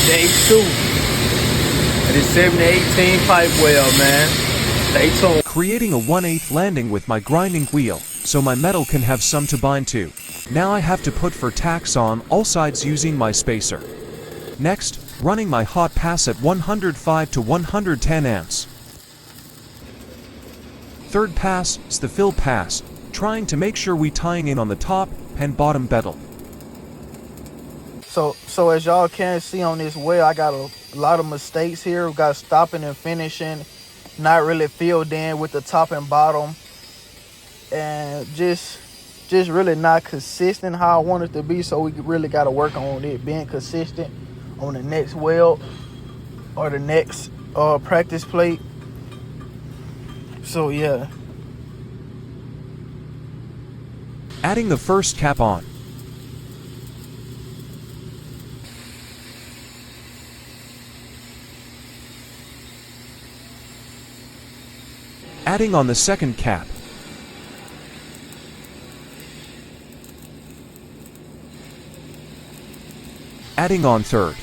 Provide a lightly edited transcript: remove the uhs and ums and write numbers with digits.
Day 2 of this 7018 pipe weld, man. Stay tuned. Creating a 1/8 landing with my grinding wheel, so my metal can have some to bind to. Now I have to put for tacks on all sides using my spacer. Next, running my hot pass at 105 to 110 amps. Third pass is the fill pass, trying to make sure we tying in on the top and bottom bevel. So as y'all can see on this weld, I got a lot of mistakes here. We got stopping and finishing, not really filled in with the top and bottom, and just really not consistent how I want it to be. So we really got to work on it being consistent on the next weld or the next practice plate. So yeah. Adding the first cap on. Adding on the second cap. Adding on third.